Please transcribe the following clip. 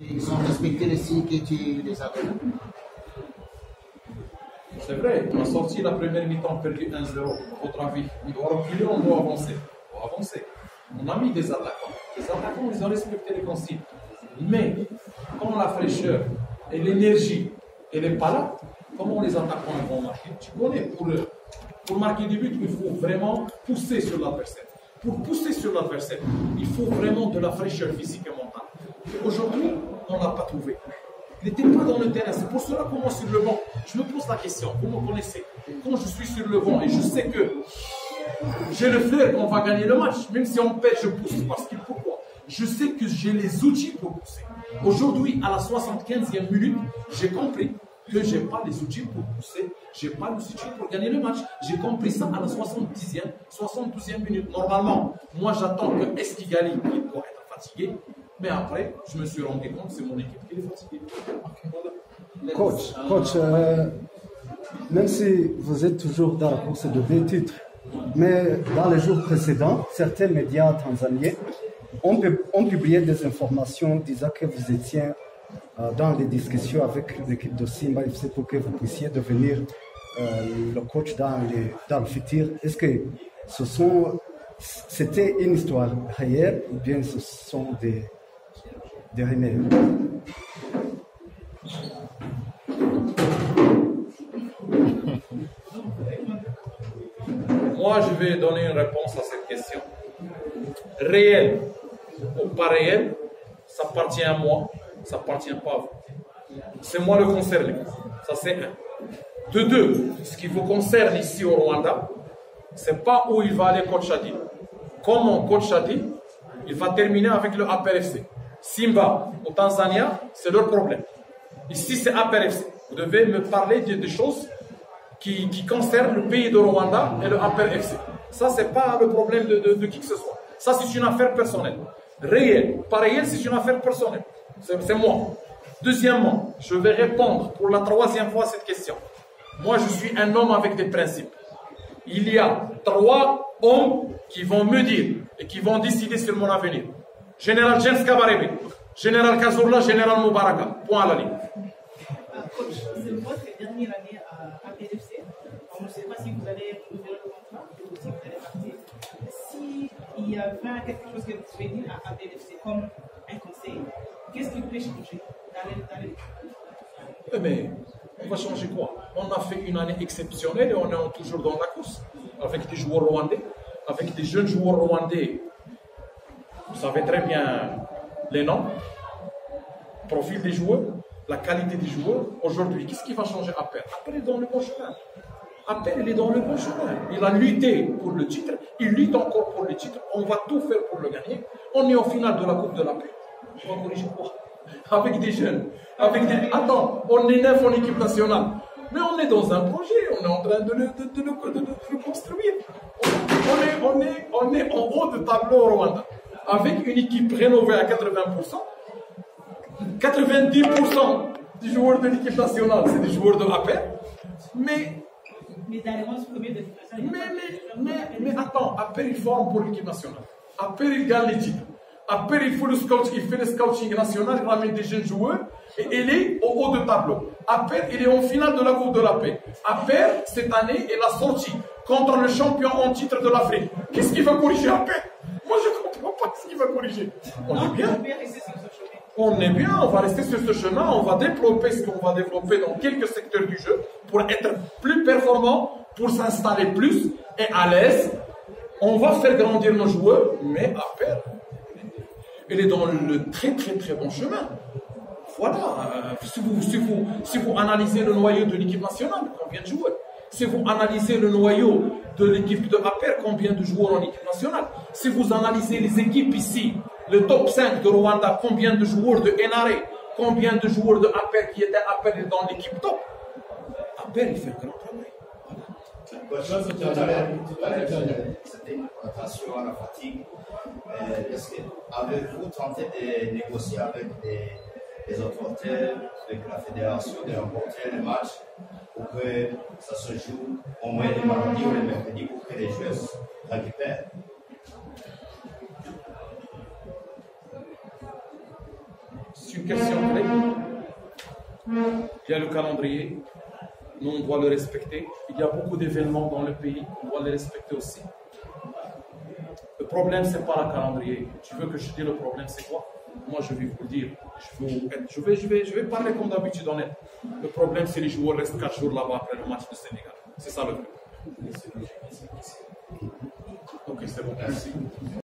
Ils ont respecté les signes que tu les as donnés. C'est vrai, on a sorti la première mi-temps perdu 1-0. À votre avis, on doit reculer, on doit avancer. On doit avancer. On a mis des attaquants. Les attaquants, ils ont respecté les consignes. Mais quand la fraîcheur et l'énergie, elle n'est pas là, comment les attaquants vont marquer? Tu connais, pour marquer des buts, il faut vraiment pousser sur l'adversaire. Pour pousser sur l'adversaire, il faut vraiment de la fraîcheur physique et mentale. Et aujourd'hui, on ne l'a pas trouvé. Il n'était pas dans le terrain. C'est pour cela que moi, sur le banc, je me pose la question. Vous me connaissez. Quand je suis sur le banc et je sais que j'ai le flair qu'on va gagner le match, même si on perd, je pousse. Parce que pourquoi? Je sais que j'ai les outils pour pousser. Aujourd'hui, à la 75e minute, j'ai compris que je n'ai pas les outils pour pousser. Je n'ai pas les outils pour gagner le match. J'ai compris ça à la 70e, 72e minute. Normalement, moi, j'attends que Estigali, il doit être fatigué. Mais après, je me suis rendu compte que c'est mon équipe qui est fatiguée. Coach, même si vous êtes toujours dans la course de 2 titres, mais dans les jours précédents, certains médias tanzaniens ont publié des informations disant que vous étiez dans les discussions avec l'équipe de Simba FC pour que vous puissiez devenir le coach dans le futur. Est-ce que c'était une histoire réelle ou bien ce sont des rumeurs? Moi, je vais donner une réponse à cette question. Réel ou pas réel, ça appartient à moi, ça appartient pas à vous. C'est moi le concerné. Ça, c'est un. De deux, ce qui vous concerne ici au Rwanda, c'est pas où il va aller coach Chadi. Comme mon coach Chadi, il va terminer avec le APRFC. Simba au Tanzania, c'est leur problème. Ici, c'est APRFC. Vous devez me parler des choses qui concernent le pays de Rwanda et le APRFC. Ça, c'est pas le problème de qui que ce soit. Ça, c'est une affaire personnelle. Réel, pas réel, c'est une affaire personnelle. C'est moi. Deuxièmement, je vais répondre pour la 3e fois à cette question. Moi, je suis un homme avec des principes. Il y a 3 hommes qui vont me dire et qui vont décider sur mon avenir. Général James Kabarebe, Général Kazourla, Général Moubaraka. Point à la ligne. Coach, c'est votre dernière année à PFC. On ne sait pas si vous allez renouveler le contrat ou si vous allez partir. S'il y avait quelque chose que vous pouvez dire à PFC comme un conseil, qu'est-ce qui pourrait changer dans les... Mais on va changer quoi? On a fait une année exceptionnelle et on est toujours dans la course. Avec des joueurs rwandais, avec des jeunes joueurs rwandais. Vous savez très bien les noms, le profil des joueurs, la qualité des joueurs. Aujourd'hui, qu'est-ce qui va changer après? Après, il est dans le bon chemin. Après, il est dans le bon chemin. Il a lutté pour le titre, il lutte encore pour le titre. On va tout faire pour le gagner. On est au final de la Coupe de la Paix. On va corriger quoi? Avec des jeunes, Attends, on est 9 en équipe nationale. Mais on est dans un projet, on est en train de le construire. On est en haut de tableau au Rwanda. Avec une équipe rénovée à 80%, 90% des joueurs de l'équipe nationale, c'est des joueurs de APR. Mais attends, APR il forme pour l'équipe nationale. APR il gagne les titres. APR il fait le scouting national, il ramène des jeunes joueurs et il est au haut de tableau. APR il est en finale de la Coupe de la Paix. APR cette année il a sorti contre le champion en titre de l'Afrique. Qu'est-ce qu'il va corriger APR? Moi je ne comprends pas ce qu'il va corriger. On est bien. On est bien, on va rester sur ce chemin, on va développer ce qu'on va développer dans quelques secteurs du jeu pour être plus performant, pour s'installer plus et à l'aise. On va faire grandir nos joueurs, mais APR, il est dans le très très très bon chemin. Voilà, si vous analysez le noyau de l'équipe nationale, combien de joueurs? Si vous analysez le noyau de l'équipe de APR, combien de joueurs en équipe nationale? Si vous analysez les équipes ici, le top 5 de Rwanda, combien de joueurs de NRA, combien de joueurs de APR qui étaient APR dans l'équipe top? APR, il fait un grand travail. C'était une connotation à la fatigue. Avez-vous tenté de négocier avec les autorités, avec la fédération, de remporter les matchs pour que ça se joue au moins les mardis ou les mercredis pour que les joueurs récupèrent? C'est une question clé. Il y a le calendrier. Nous, on doit le respecter. Il y a beaucoup d'événements dans le pays. On doit les respecter aussi. Le problème, c'est pas le calendrier. Tu veux que je dise le problème, c'est quoi? Moi, je vais vous le dire. Je vais parler comme d'habitude honnête. Le problème, c'est les joueurs restent 4 jours là-bas après le match du Sénégal. C'est ça le problème. Ok, c'est bon. Merci.